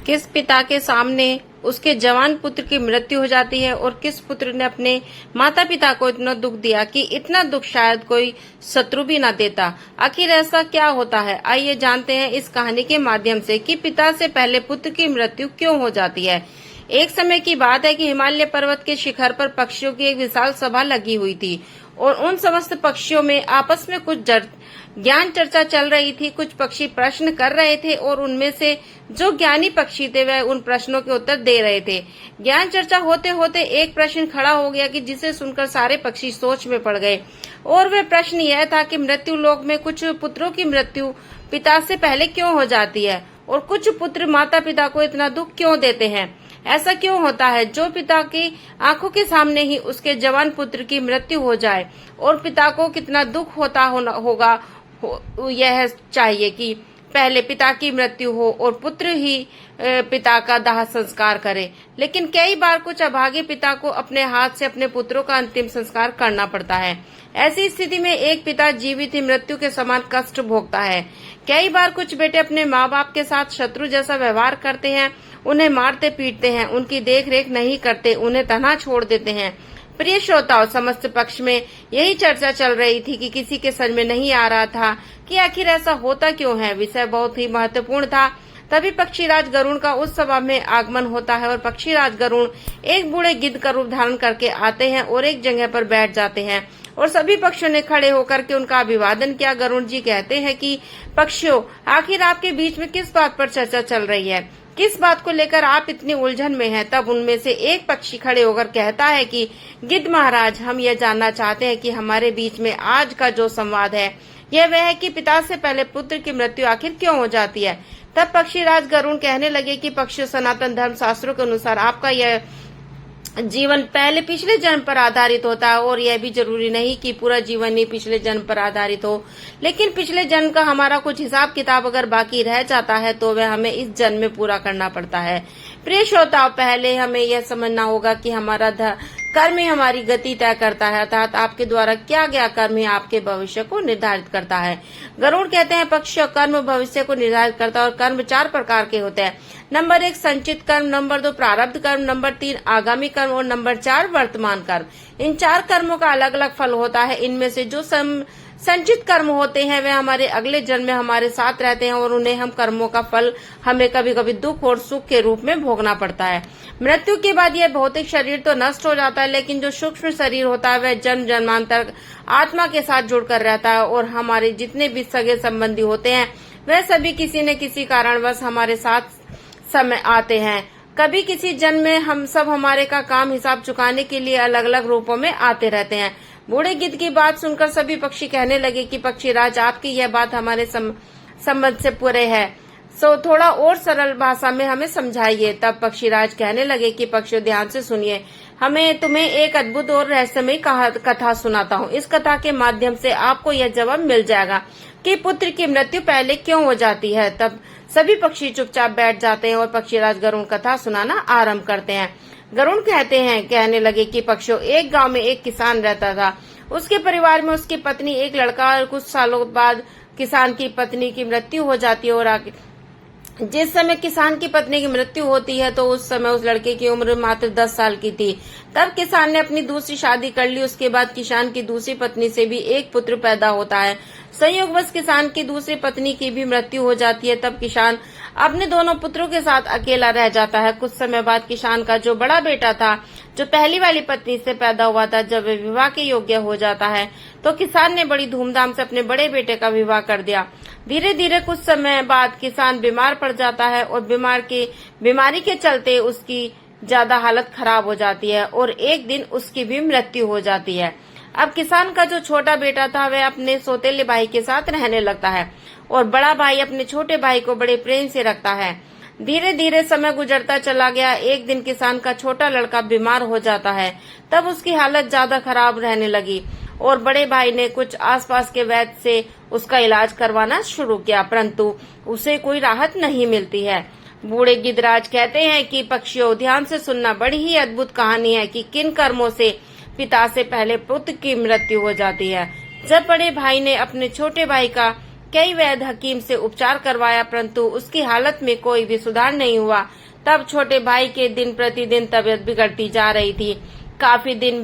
किस पिता के सामने उसके जवान पुत्र की मृत्यु हो जाती है और किस पुत्र ने अपने माता पिता को इतना दुख दिया कि इतना दुख शायद कोई शत्रु भी ना देता। आखिर ऐसा क्या होता है, आइए जानते हैं इस कहानी के माध्यम से कि पिता से पहले पुत्र की मृत्यु क्यों हो जाती है। एक समय की बात है कि हिमालय पर्वत के शिखर पर पक्षियों की एक विशाल सभा लगी हुई थी और उन समस्त पक्षियों में आपस में कुछ ज्ञान चर्चा चल रही थी। कुछ पक्षी प्रश्न कर रहे थे और उनमें से जो ज्ञानी पक्षी थे वह उन प्रश्नों के उत्तर दे रहे थे। ज्ञान चर्चा होते होते एक प्रश्न खड़ा हो गया कि जिसे सुनकर सारे पक्षी सोच में पड़ गए और वह प्रश्न यह था कि मृत्यु लोक में कुछ पुत्रों की मृत्यु पिता से पहले क्यों हो जाती है और कुछ पुत्र माता पिता को इतना दुख क्यों देते हैं। ऐसा क्यों होता है जो पिता की आंखों के सामने ही उसके जवान पुत्र की मृत्यु हो जाए और पिता को कितना दुख होगा। यह चाहिए कि पहले पिता की मृत्यु हो और पुत्र ही पिता का दाह संस्कार करे, लेकिन कई बार कुछ अभागे पिता को अपने हाथ से अपने पुत्रों का अंतिम संस्कार करना पड़ता है। ऐसी स्थिति में एक पिता जीवित ही मृत्यु के समान कष्ट भोगता है। कई बार कुछ बेटे अपने माँ बाप के साथ शत्रु जैसा व्यवहार करते हैं, उन्हें मारते पीटते हैं, उनकी देख रेख नहीं करते, उन्हें तनहा छोड़ देते हैं। प्रिय श्रोताओं, समस्त पक्ष में यही चर्चा चल रही थी कि किसी के समझ में नहीं आ रहा था कि आखिर ऐसा होता क्यों है। विषय बहुत ही महत्वपूर्ण था। तभी पक्षीराज गरुड़ का उस सभा में आगमन होता है और पक्षीराज गरुड़ एक बूढ़े गिद्ध का रूप धारण करके आते हैं और एक जगह पर बैठ जाते हैं और सभी पक्षियों ने खड़े होकर के उनका अभिवादन किया। गरुड़ जी कहते हैं कि पक्षियों, आखिर आपके बीच में किस बात पर चर्चा चल रही है, किस बात को लेकर आप इतनी उलझन में हैं। तब उनमें से एक पक्षी खड़े होकर कहता है कि गिद्ध महाराज, हम यह जानना चाहते हैं कि हमारे बीच में आज का जो संवाद है यह वह है कि पिता से पहले पुत्र की मृत्यु आखिर क्यों हो जाती है। तब पक्षीराज गरुड़ कहने लगे कि पक्षियों, सनातन धर्म शास्त्रों के अनुसार आपका यह जीवन पहले पिछले जन्म पर आधारित होता है और यह भी जरूरी नहीं कि पूरा जीवन ही पिछले जन्म पर आधारित हो, लेकिन पिछले जन्म का हमारा कुछ हिसाब किताब अगर बाकी रह जाता है तो वह हमें इस जन्म में पूरा करना पड़ता है। प्रिय श्रोताओं, पहले हमें यह समझना होगा कि हमारा कर्म ही हमारी गति तय करता है, अर्थात आपके द्वारा क्या गया कर्म ही आपके भविष्य को निर्धारित करता है। गरुड़ कहते हैं पक्षियों, कर्म भविष्य को निर्धारित करता है और कर्म 4 प्रकार के होते हैं। नंबर 1 संचित कर्म, नंबर 2 प्रारब्ध कर्म, नंबर 3 आगामी कर्म और नंबर 4 वर्तमान कर्म। इन 4 कर्मों का अलग अलग फल होता है। इनमें से जो संचित कर्म होते हैं वे हमारे अगले जन्म में हमारे साथ रहते हैं और उन्हें हम कर्मों का फल हमें कभी कभी दुख और सुख के रूप में भोगना पड़ता है। मृत्यु के बाद यह भौतिक शरीर तो नष्ट हो जाता है, लेकिन जो सूक्ष्म शरीर होता है वह जन्म जन्मांतर आत्मा के साथ जुड़कर रहता है और हमारे जितने भी सगे संबंधी होते हैं वह सभी किसी न किसी कारणवश हमारे साथ समय आते हैं। कभी किसी जन्म में हम सब हमारे का काम हिसाब चुकाने के लिए अलग अलग रूपों में आते रहते हैं। बूढ़े गिद्ध की बात सुनकर सभी पक्षी कहने लगे कि पक्षीराज, आपकी यह बात हमारे संबंध से पूरे है, सो थोड़ा और सरल भाषा में हमें समझाइए। तब पक्षीराज कहने लगे कि पक्षियों, ध्यान से सुनिए, हमें तुम्हें एक अद्भुत और रहस्यमय कथा सुनाता हूँ। इस कथा के माध्यम से आपको यह जवाब मिल जाएगा कि पुत्र की मृत्यु पहले क्यों हो जाती है। तब सभी पक्षी चुपचाप बैठ जाते हैं और पक्षीराज गरुड़ कथा सुनाना आरंभ करते हैं। गरुड़ कहने लगे कि पक्षियों, एक गांव में एक किसान रहता था। उसके परिवार में उसकी पत्नी, एक लड़का और कुछ सालों बाद किसान की पत्नी की मृत्यु हो जाती है और जिस समय किसान की पत्नी की मृत्यु होती है तो उस समय उस लड़के की उम्र मात्र 10 साल की थी। तब किसान ने अपनी दूसरी शादी कर ली। उसके बाद किसान की दूसरी पत्नी से भी एक पुत्र पैदा होता है। संयोगवश किसान की दूसरी पत्नी की भी मृत्यु हो जाती है। तब किसान अपने दोनों पुत्रों के साथ अकेला रह जाता है। कुछ समय बाद किसान का जो बड़ा बेटा था, जो पहली वाली पत्नी से पैदा हुआ था, जब वह विवाह के योग्य हो जाता है तो किसान ने बड़ी धूमधाम से अपने बड़े बेटे का विवाह कर दिया। धीरे धीरे कुछ समय बाद किसान बीमार पड़ जाता है और बीमारी के चलते उसकी ज्यादा हालत खराब हो जाती है और एक दिन उसकी भी मृत्यु हो जाती है। अब किसान का जो छोटा बेटा था वह अपने सौतेले भाई के साथ रहने लगता है और बड़ा भाई अपने छोटे भाई को बड़े प्रेम से रखता है। धीरे धीरे समय गुजरता चला गया। एक दिन किसान का छोटा लड़का बीमार हो जाता है। तब उसकी हालत ज्यादा खराब रहने लगी और बड़े भाई ने कुछ आसपास के वैद्य से उसका इलाज करवाना शुरू किया, परंतु उसे कोई राहत नहीं मिलती है। बूढ़े गिद्धराज कहते हैं कि पक्षियों, ध्यान से सुनना, बड़ी ही अद्भुत कहानी है कि किन कर्मों से पिता से पहले पुत्र की मृत्यु हो जाती है। जब बड़े भाई ने अपने छोटे भाई का कई वैद्य हकीम से उपचार करवाया, परंतु उसकी हालत में कोई भी सुधार नहीं हुआ। तब छोटे भाई के दिन प्रतिदिन तबीयत बिगड़ती जा रही थी। काफी धन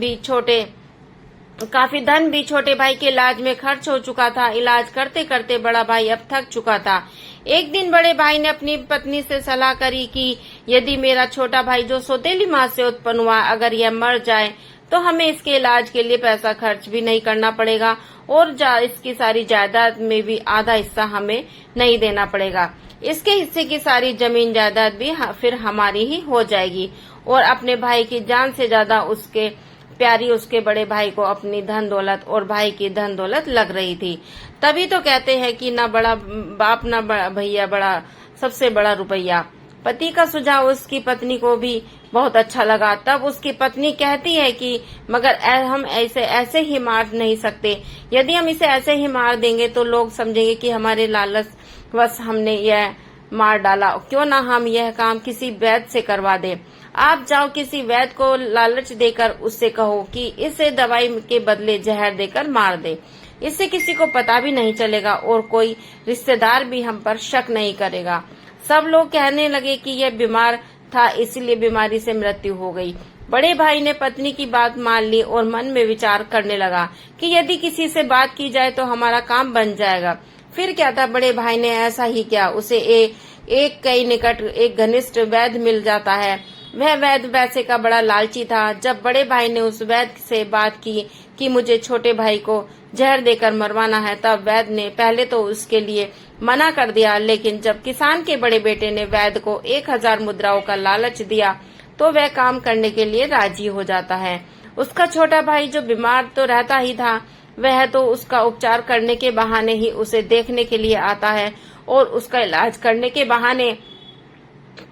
भी छोटे भाई के इलाज में खर्च हो चुका था। इलाज करते करते बड़ा भाई अब थक चुका था। एक दिन बड़े भाई ने अपनी पत्नी से सलाह करी कि यदि मेरा छोटा भाई जो सौतेली माँ से उत्पन्न हुआ, अगर यह मर जाए तो हमें इसके इलाज के लिए पैसा खर्च भी नहीं करना पड़ेगा और इसकी सारी जायदाद में भी आधा हिस्सा हमें नहीं देना पड़ेगा। इसके हिस्से की सारी जमीन जायदाद भी फिर हमारी ही हो जाएगी। और अपने भाई की जान से ज्यादा उसके प्यारी उसके बड़े भाई को अपनी धन दौलत और भाई की धन दौलत लग रही थी। तभी तो कहते हैं कि ना बड़ा बाप ना भैया बड़ा सबसे बड़ा रुपया। पति का सुझाव उसकी पत्नी को भी बहुत अच्छा लगा। तब उसकी पत्नी कहती है कि मगर हम ऐसे ही मार नहीं सकते। यदि हम इसे ऐसे ही मार देंगे तो लोग समझेंगे कि हमारे लालचवश हमने यह मार डाला। क्यों ना हम यह काम किसी वैद्य से करवा दें। आप जाओ किसी वैद्य को लालच देकर उससे कहो कि इसे दवाई के बदले जहर देकर मार दे। इससे किसी को पता भी नहीं चलेगा और कोई रिश्तेदार भी हम पर शक नहीं करेगा। सब लोग कहने लगे कि यह बीमार था, इसलिए बीमारी से मृत्यु हो गई। बड़े भाई ने पत्नी की बात मान ली और मन में विचार करने लगा कि यदि किसी से बात की जाए तो हमारा काम बन जाएगा। फिर क्या था, बड़े भाई ने ऐसा ही किया। उसे एक कई निकट एक घनिष्ठ वैद्य मिल जाता है। वह वैद्य वैसे का बड़ा लालची था। जब बड़े भाई ने उस वैद्य से बात की कि मुझे छोटे भाई को जहर देकर मरवाना है, तब वैद्य ने पहले तो उसके लिए मना कर दिया, लेकिन जब किसान के बड़े बेटे ने वैद्य को 1000 मुद्राओं का लालच दिया तो वह काम करने के लिए राजी हो जाता है। उसका छोटा भाई जो बीमार तो रहता ही था, वह तो उसका उपचार करने के बहाने ही उसे देखने के लिए आता है और उसका इलाज करने के बहाने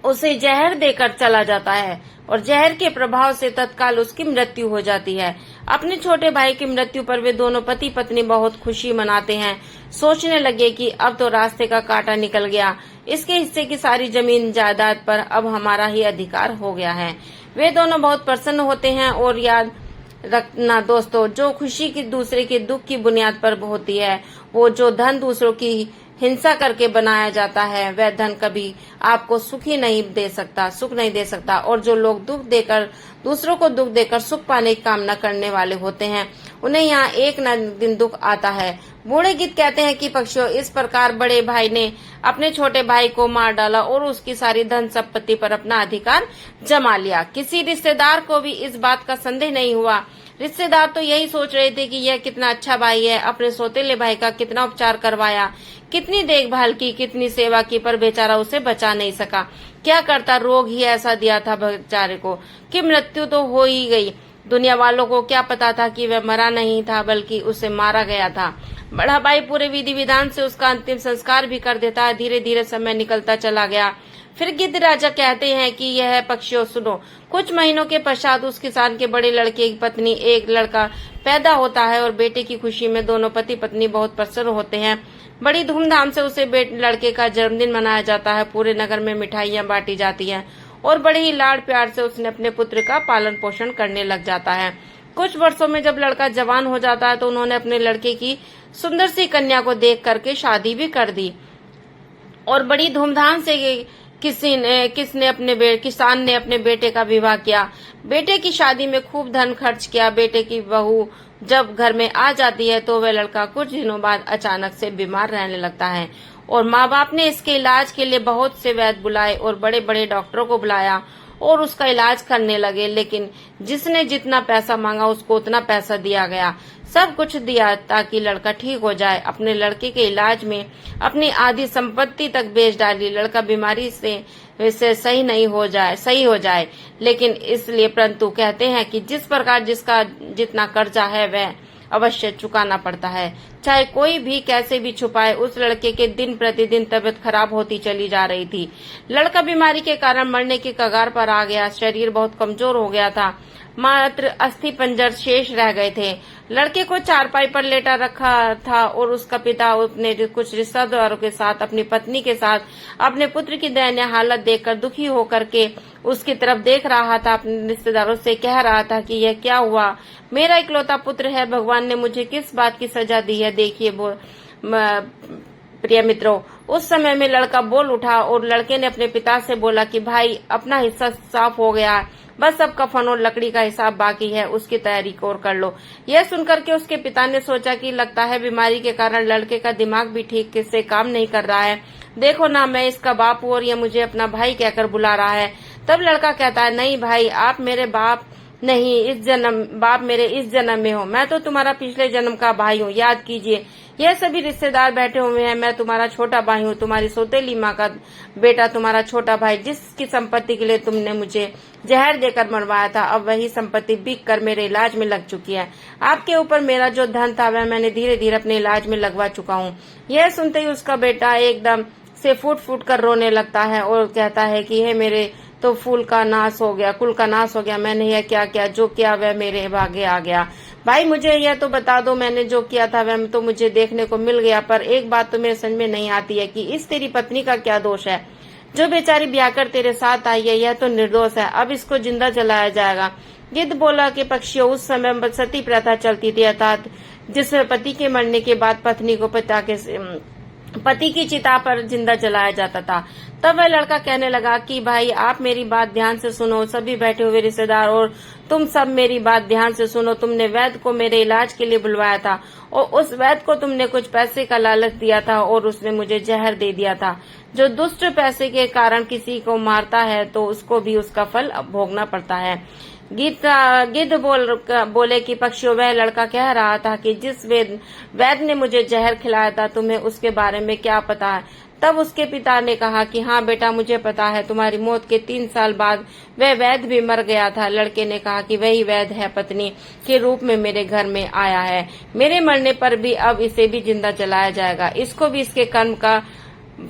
उसे जहर देकर चला जाता है और जहर के प्रभाव से तत्काल उसकी मृत्यु हो जाती है। अपने छोटे भाई की मृत्यु पर वे दोनों पति पत्नी बहुत खुशी मनाते हैं। सोचने लगे कि अब तो रास्ते का कांटा निकल गया, इसके हिस्से की सारी जमीन जायदाद पर अब हमारा ही अधिकार हो गया है। वे दोनों बहुत प्रसन्न होते हैं। और याद रखना दोस्तों, जो खुशी की दूसरे के दुख की बुनियाद पर होती है, वो जो धन दूसरों की हिंसा करके बनाया जाता है, वह धन कभी आपको सुख नहीं दे सकता। और जो लोग दूसरों को दुख देकर सुख पाने की कामना करने वाले होते हैं, उन्हें यहाँ एक न दिन दुख आता है। बूढ़े गीत कहते हैं कि पक्षियों, इस प्रकार बड़े भाई ने अपने छोटे भाई को मार डाला और उसकी सारी धन संपत्ति पर अपना अधिकार जमा लिया। किसी रिश्तेदार को भी इस बात का संदेह नहीं हुआ। रिश्तेदार तो यही सोच रहे थे कि यह कितना अच्छा भाई है, अपने सौतेले भाई का कितना उपचार करवाया, कितनी देखभाल की, कितनी सेवा की, पर बेचारा उसे बचा नहीं सका। क्या करता, रोग ही ऐसा दिया था बेचारे को कि मृत्यु तो हो ही गई। दुनिया वालों को क्या पता था कि वह मरा नहीं था, बल्कि उसे मारा गया था। बड़ा भाई पूरे विधि विधान से उसका अंतिम संस्कार भी कर देता है। धीरे धीरे समय निकलता चला गया। फिर गिद्ध राजा कहते हैं कि यह पक्षियों सुनो। कुछ महीनों के पश्चात उस किसान के बड़े लड़के की पत्नी एक लड़का पैदा होता है और बेटे की खुशी में दोनों पति पत्नी बहुत प्रसन्न होते हैं। बड़ी धूमधाम से उसे लड़के का जन्मदिन मनाया जाता है। पूरे नगर में मिठाइयां बांटी जाती हैं और बड़े ही लाड़ प्यार से उसने अपने पुत्र का पालन पोषण करने लग जाता है। कुछ वर्षों में जब लड़का जवान हो जाता है तो उन्होंने अपने लड़के की सुंदर सी कन्या को देख करके शादी भी कर दी और बड़ी धूमधाम से किसान ने अपने बेटे का विवाह किया। बेटे की शादी में खूब धन खर्च किया। बेटे की बहू जब घर में आ जाती है तो वह लड़का कुछ दिनों बाद अचानक से बीमार रहने लगता है और माँ बाप ने इसके इलाज के लिए बहुत से वैद्य बुलाए और बड़े बड़े डॉक्टरों को बुलाया और उसका इलाज करने लगे। लेकिन जिसने जितना पैसा मांगा उसको उतना पैसा दिया गया। सब कुछ दिया ताकि लड़का ठीक हो जाए। अपने लड़के के इलाज में अपनी आधी संपत्ति तक बेच डाली। लड़का बीमारी से सही हो जाए। लेकिन इसलिए परंतु कहते हैं कि जिस प्रकार जिसका जितना कर्जा है वह अवश्य चुकाना पड़ता है, चाहे कोई भी कैसे भी छुपाए। उस लड़के के दिन प्रतिदिन तबीयत खराब होती चली जा रही थी। लड़का बीमारी के कारण मरने के कगार पर आ गया। शरीर बहुत कमजोर हो गया था, मात्र अस्थि पंजर शेष रह गए थे। लड़के को चारपाई पर लेटा रखा था और उसका पिता अपने कुछ रिश्तेदारों के साथ, अपनी पत्नी के साथ अपने पुत्र की दयनीय हालत देखकर दुखी होकर के उसकी तरफ देख रहा था। अपने रिश्तेदारों से कह रहा था कि यह क्या हुआ, मेरा इकलौता पुत्र है, भगवान ने मुझे किस बात की सजा दी है। देखिए प्रिय मित्रों, उस समय में लड़का बोल उठा और लड़के ने अपने पिता से बोला कि भाई अपना हिस्सा साफ हो गया है, बस अब कफन और लकड़ी का हिसाब बाकी है, उसकी तैयारी और कर लो। यह सुनकर के उसके पिता ने सोचा कि लगता है बीमारी के कारण लड़के का दिमाग भी ठीक से काम नहीं कर रहा है। देखो ना, मैं इसका बाप हूँ और ये मुझे अपना भाई कहकर बुला रहा है। तब लड़का कहता है, नहीं भाई, आप मेरे बाप नहीं, बाप मेरे इस जन्म में हो। मैं तो तुम्हारा पिछले जन्म का भाई हूँ, याद कीजिए। यह सभी रिश्तेदार बैठे हुए हैं, मैं तुम्हारा छोटा भाई हूँ, तुम्हारी सौतेली माँ का बेटा, तुम्हारा छोटा भाई, जिसकी संपत्ति के लिए तुमने मुझे जहर देकर मरवाया था। अब वही संपत्ति बिक कर मेरे इलाज में लग चुकी है। आपके ऊपर मेरा जो धन था वह मैंने धीरे धीरे अपने इलाज में लगवा चुका हूँ। यह सुनते ही उसका बेटा एकदम से फूट फूट कर रोने लगता है और कहता है कि हे मेरे तो कुल का नाश हो गया। मैंने यह क्या किया, जो किया वह मेरे भाग्य आ गया। भाई मुझे यह तो बता दो, मैंने जो किया था वह तो मुझे देखने को मिल गया, पर एक बात तो मेरे समझ में नहीं आती है कि इस तेरी पत्नी का क्या दोष है। जो बेचारी ब्याह कर तेरे साथ आई है यह तो निर्दोष है, अब इसको जिंदा जलाया जाएगा। गिद्ध बोला कि पक्षियों, उस समय सती प्रथा चलती थी, अर्थात जिसमें पति के मरने के बाद पत्नी को पति की चिता पर जिंदा जलाया जाता था। तब वह लड़का कहने लगा कि भाई आप मेरी बात ध्यान से सुनो, सभी बैठे हुए रिश्तेदार और तुम सब मेरी बात ध्यान से सुनो। तुमने वैद्य को मेरे इलाज के लिए बुलवाया था और उस वैद्य को तुमने कुछ पैसे का लालच दिया था और उसने मुझे जहर दे दिया था। जो दुष्ट पैसे के कारण किसी को मारता है तो उसको भी उसका फल भोगना पड़ता है। गिद्ध बोले कि पक्षियों, वह लड़का कह रहा था कि जिस वैद्य ने मुझे जहर खिलाया था तुम्हें उसके बारे में क्या पता है। तब उसके पिता ने कहा कि हाँ बेटा, मुझे पता है, तुम्हारी मौत के 3 साल बाद वह वैद्य भी मर गया था। लड़के ने कहा कि वही वैद्य है, पत्नी के रूप में मेरे घर में आया है। मेरे मरने पर भी अब इसे भी जिंदा जलाया जाएगा, इसको भी इसके कर्म का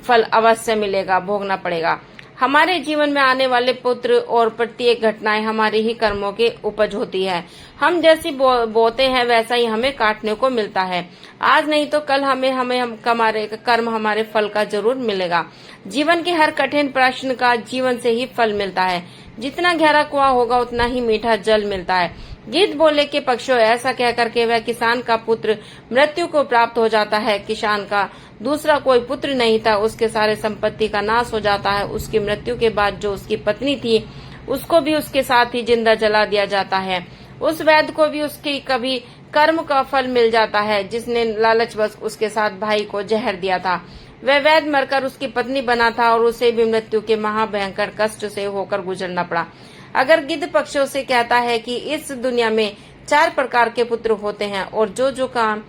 फल अवश्य मिलेगा, भोगना पड़ेगा। हमारे जीवन में आने वाले पुत्र और प्रत्येक घटनाएं हमारे ही कर्मों के उपज होती है। हम जैसी बोते हैं वैसा ही हमें काटने को मिलता है। आज नहीं तो कल हमें हमारे कर्म हमारे फल का जरूर मिलेगा। जीवन के हर कठिन प्रश्न का जीवन से ही फल मिलता है। जितना गहरा कुआं होगा उतना ही मीठा जल मिलता है। गिद्ध बोले कि पक्षियों, ऐसा कह करके वह किसान का पुत्र मृत्यु को प्राप्त हो जाता है। किसान का दूसरा कोई पुत्र नहीं था, उसके सारे संपत्ति का नाश हो जाता है। उसकी मृत्यु के बाद जो उसकी पत्नी थी उसको भी उसके साथ ही जिंदा जला दिया जाता है। उस वैद्य को भी उसकी कभी कर्म का फल मिल जाता है जिसने लालचवश उसके साथ भाई को जहर दिया था। वह वैद्य मरकर उसकी पत्नी बना था और उसे भी मृत्यु के महाभयंकर कष्ट से होकर गुजरना पड़ा। अगर गिद्ध पक्षियों से कहता है कि इस दुनिया में 4 प्रकार के पुत्र होते हैं और जो जो काम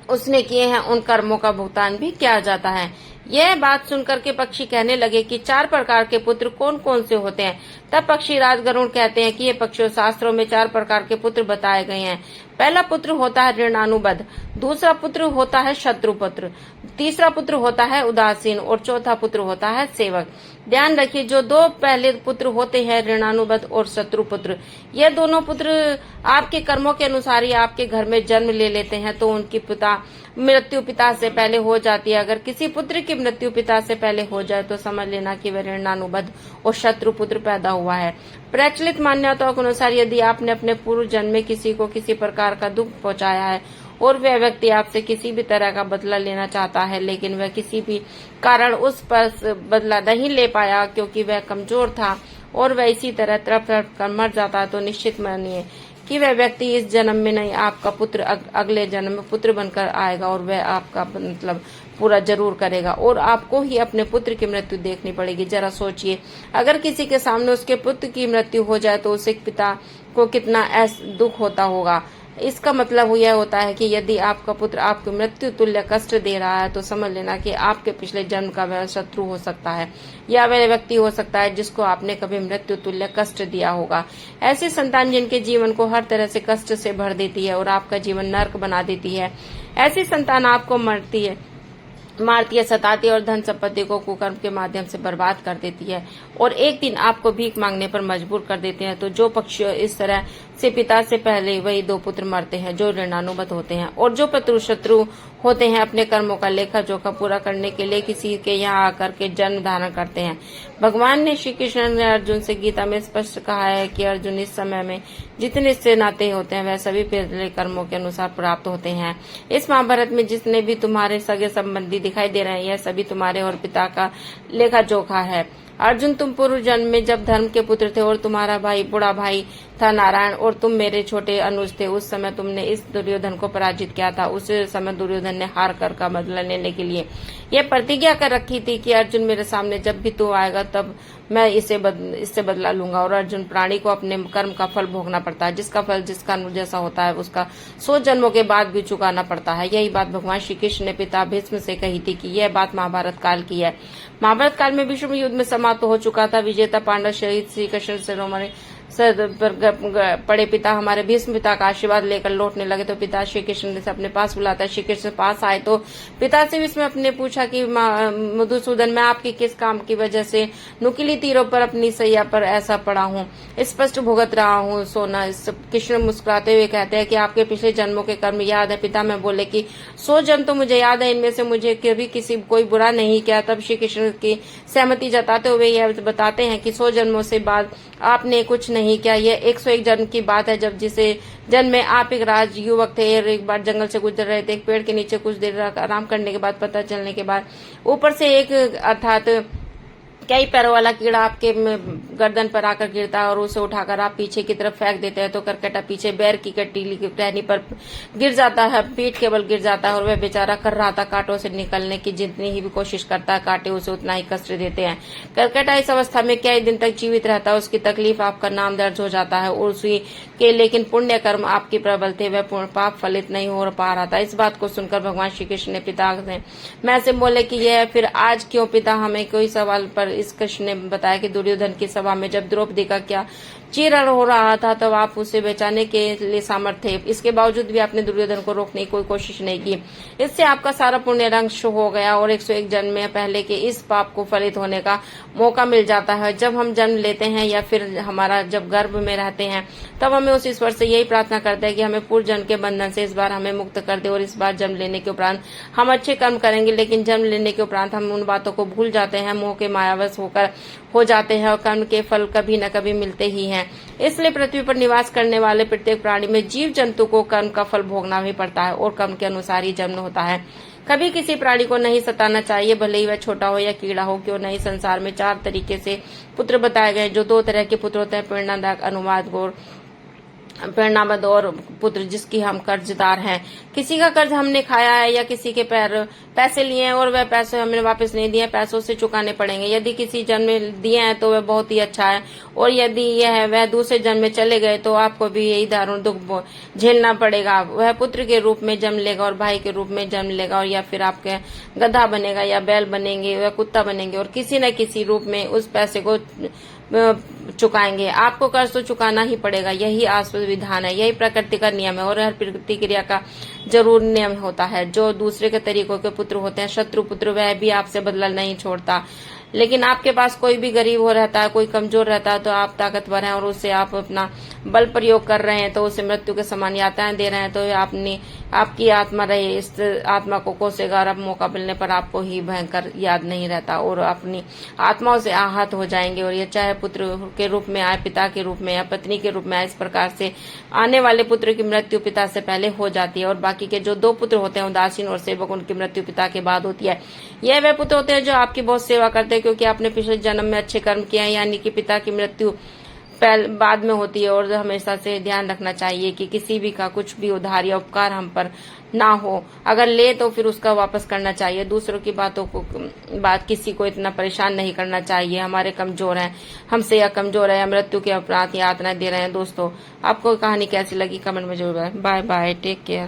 उसने किए हैं उन कर्मों का भुगतान भी किया जाता है। यह बात सुनकर के पक्षी कहने लगे कि 4 प्रकार के पुत्र कौन कौन से होते हैं। तब पक्षी राज गरुड़ कहते हैं कि ये पक्षियों, शास्त्रों में 4 प्रकार के पुत्र बताए गए हैं। पहला पुत्र होता है ऋणानुबद्ध, दूसरा पुत्र होता है शत्रु पुत्र, तीसरा पुत्र होता है उदासीन और चौथा पुत्र होता है सेवक। ध्यान रखिए, जो 2 पहले पुत्र होते हैं ऋणानुबद्ध और शत्रु पुत्र, यह दोनों पुत्र आपके कर्मों के अनुसार ही आपके घर में जन्म ले लेते हैं तो उनकी मृत्यु पिता से पहले हो जाती है। अगर किसी पुत्र की मृत्यु पिता से पहले हो जाए तो समझ लेना कि वह ऋणानुबद्ध और शत्रु पुत्र पैदा हुआ है। प्रचलित मान्यताओं के अनुसार यदि आपने अपने पूर्व जन्म में किसी को किसी प्रकार का दुख पहुंचाया है और वह व्यक्ति आपसे किसी भी तरह का बदला लेना चाहता है लेकिन वह किसी भी कारण उस पर बदला नहीं ले पाया क्योंकि वह कमजोर था और वह इसी तरह तड़प तड़प कर मर जाता, तो निश्चित मानिए कि वह व्यक्ति इस जन्म में नहीं, आपका पुत्र अगले जन्म में पुत्र बनकर आएगा और वह आपका पूरा जरूर करेगा और आपको ही अपने पुत्र की मृत्यु देखनी पड़ेगी। जरा सोचिए, अगर किसी के सामने उसके पुत्र की मृत्यु हो जाए तो उसे पिता को कितना दुख होता होगा। इसका मतलब यह होता है कि यदि आपका पुत्र आपको मृत्यु तुल्य कष्ट दे रहा है तो समझ लेना कि आपके पिछले जन्म का वह शत्रु हो सकता है या वह व्यक्ति हो सकता है जिसको आपने कभी मृत्यु तुल्य कष्ट दिया होगा। ऐसी संतान जिनके जीवन को हर तरह से कष्ट से भर देती है और आपका जीवन नर्क बना देती है, ऐसी संतान आपको मारती है, सताती है और धन संपत्ति को कुकर्म के माध्यम से बर्बाद कर देती है और एक दिन आपको भीख मांगने पर मजबूर कर देते हैं। तो जो पक्षी इस तरह से पिता से पहले वही 2 पुत्र मरते हैं जो ऋणानुबद्ध होते हैं और जो शत्रु होते हैं, अपने कर्मों का लेखा जोखा पूरा करने के लिए किसी के यहाँ आकर के जन्म धारण करते हैं। भगवान ने श्री कृष्ण ने अर्जुन से गीता में स्पष्ट कहा है कि अर्जुन, इस समय में जितने से नाते होते हैं वह सभी पिछले कर्मों के अनुसार प्राप्त होते हैं। इस महाभारत में जितने भी तुम्हारे सगे संबंधी दिखाई दे रहे हैं, यह सभी तुम्हारे और पिता का लेखा जोखा है। अर्जुन, तुम पूर्व जन्म में जब धर्म के पुत्र थे और तुम्हारा भाई बूढ़ा भाई था नारायण और तुम मेरे छोटे अनुज थे, उस समय तुमने इस दुर्योधन को पराजित किया था। उस समय दुर्योधन ने हार कर का बदला लेने के लिए यह प्रतिज्ञा कर रखी थी कि अर्जुन, मेरे सामने जब भी तू आएगा तब मैं इससे बदला लूंगा। और अर्जुन, प्राणी को अपने कर्म का फल भोगना पड़ता है, जिसका फल जिसका जैसा होता है उसका 100 जन्मों के बाद भी चुकाना पड़ता है। यही बात भगवान श्री कृष्ण ने पिता भीष्म से कही थी कि यह बात महाभारत काल की है। महाभारत काल में विश्व युद्ध में समाप्त हो चुका था। विजेता पांडव शहीद श्री कृष्ण शिरोमणि सर पर पड़े पिता हमारे भीष्म पिता का आशीर्वाद लेकर लौटने लगे तो पिता श्री कृष्ण से अपने पास बुलाता। श्री कृष्ण पास आए तो पिता से भीष्म ने पूछा कि मधुसूदन, मैं आपकी किस काम की वजह से नुकीली तीरों पर अपनी सैया पर ऐसा पड़ा हूँ, स्पष्ट भुगत रहा हूँ सोना। कृष्ण मुस्कुराते हुए कहते हैं कि आपके पिछले जन्मों के कर्म याद है। पिता में बोले कि 100 जन्म तो मुझे याद है, इनमें से मुझे कभी किसी कोई बुरा नहीं किया। तब श्री कृष्ण की सहमति जताते हुए यह बताते हैं कि 100 जन्मों से बाद आपने कुछ नहीं किया। यह 101 जन्म की बात है, जब जिसे जन्म में आप एक राज युवक थे और एक बार जंगल से गुजर रहे थे। एक पेड़ के नीचे कुछ देर आराम करने के बाद पता चलने के बाद ऊपर से एक अर्थात कई पैरों वाला कीड़ा आपके गर्दन पर आकर गिरता है और उसे उठाकर आप पीछे की तरफ फेंक देते हैं तो करकटा पीछे बैर की कटीली की टहनी पर गिर जाता है, पीठ के बल गिर जाता है और वह बेचारा कर रहा था कांटों से निकलने की जितनी ही भी कोशिश करता है, कांटे उसे उतना ही कष्ट देते हैं। करकटा इस अवस्था में कई दिन तक जीवित रहता है, उसकी तकलीफ आपका नाम दर्ज हो जाता है और उसी के लेकिन पुण्य कर्म आपकी प्रबल थे, वह पाप फलित नहीं हो पा रहा था। इस बात को सुनकर भगवान श्री कृष्ण ने पिता से मैं से बोले कि यह फिर आज क्यों पिता हमें कोई सवाल पर इस कृष्ण ने बताया कि दुर्योधन की सभा में जब द्रौपदी का क्या चीरण हो रहा था तब आप उसे बचाने के लिए सामर्थ्य थे, इसके बावजूद भी आपने दुर्योधन को रोकने की कोई कोशिश नहीं की। इससे आपका सारा पुण्य रंग हो गया और 101 जन्म में पहले के इस पाप को फलित होने का मौका मिल जाता है। जब हम जन्म लेते हैं या फिर हमारा जब गर्भ में रहते हैं तब हमें उस ईश्वर से यही प्रार्थना करते हैं कि हमें पूर्व जन्म के बंधन से इस बार हमें मुक्त कर दे और इस बार जन्म लेने के उपरांत हम अच्छे कर्म करेंगे। लेकिन जन्म लेने के उपरांत हम उन बातों को भूल जाते हैं, मोह के मायावश होकर हो जाते हैं और कर्म के फल कभी न कभी मिलते ही हैं। इसलिए पृथ्वी पर निवास करने वाले प्रत्येक प्राणी में जीव जंतु को कर्म का फल भोगना भी पड़ता है और कर्म के अनुसार ही जन्म होता है। कभी किसी प्राणी को नहीं सताना चाहिए, भले ही वह छोटा हो या कीड़ा हो क्यों नहीं। संसार में 4 तरीके से पुत्र बताए गए, जो 2 तरह के पुत्र होते हैं, प्रेरणादायक, प्रेरणाबद्ध और पुत्र जिसकी हम कर्जदार हैं। किसी का कर्ज हमने खाया है या किसी के पैसे लिए हैं और वह पैसे हमने वापस नहीं दिए, पैसों से चुकाने पड़ेंगे। यदि किसी जन्म में दिए हैं तो वह बहुत ही अच्छा है और यदि यह वह दूसरे जन्म में चले गए तो आपको भी यही दारुण दुख झेलना पड़ेगा। वह पुत्र के रूप में जन्म लेगा और भाई के रूप में जन्म लेगा और या फिर आपके गधा बनेगा या बैल बनेंगे, वह कुत्ता बनेंगे और किसी न किसी रूप में उस पैसे को चुकाएंगे। आपको कर्ज तो चुकाना ही पड़ेगा, यही आश्वस्त विधान है, यही प्रकृति का नियम है और हर प्रतिक्रिया का जरूर नियम होता है। जो दूसरे के तरीकों के पुत्र होते हैं, शत्रु पुत्र, वह भी आपसे बदला नहीं छोड़ता। लेकिन आपके पास कोई भी गरीब हो रहता है, कोई कमजोर रहता है तो आप ताकतवर हैं और उससे आप अपना बल प्रयोग कर रहे हैं तो उसे मृत्यु के समान यातनाएं दे रहे हैं तो आपकी आत्मा रहे, इस आत्मा को कोसेगा और अब मौका मिलने पर आपको ही भयंकर याद नहीं रहता और अपनी आत्माओं से आहत हो जाएंगे। और ये चाहे पुत्र के रूप में आए, पिता के रूप में या पत्नी के रूप में आए, इस प्रकार से आने वाले पुत्र की मृत्यु पिता से पहले हो जाती है। और बाकी के जो 2 पुत्र होते हैं, उदासीन और सेवक, उनकी मृत्यु पिता के बाद होती है। यह वे पुत्र होते हैं जो आपकी बहुत सेवा करते हैं क्योंकि आपने पिछले जन्म में अच्छे कर्म किए हैं, यानी कि पिता की मृत्यु बाद में होती है। और हमेशा से ध्यान रखना चाहिए कि किसी भी का कुछ भी उधार या उपकार हम पर ना हो, अगर ले तो फिर उसका वापस करना चाहिए। दूसरों की बात किसी को इतना परेशान नहीं करना चाहिए। हमारे कमजोर हैं, हमसे या कमजोर है या मृत्यु के अपराध यातनाएं दे रहे हैं। दोस्तों, आपको कहानी कैसी लगी कमेंट में जरूर बताएं। Bye bye, take care.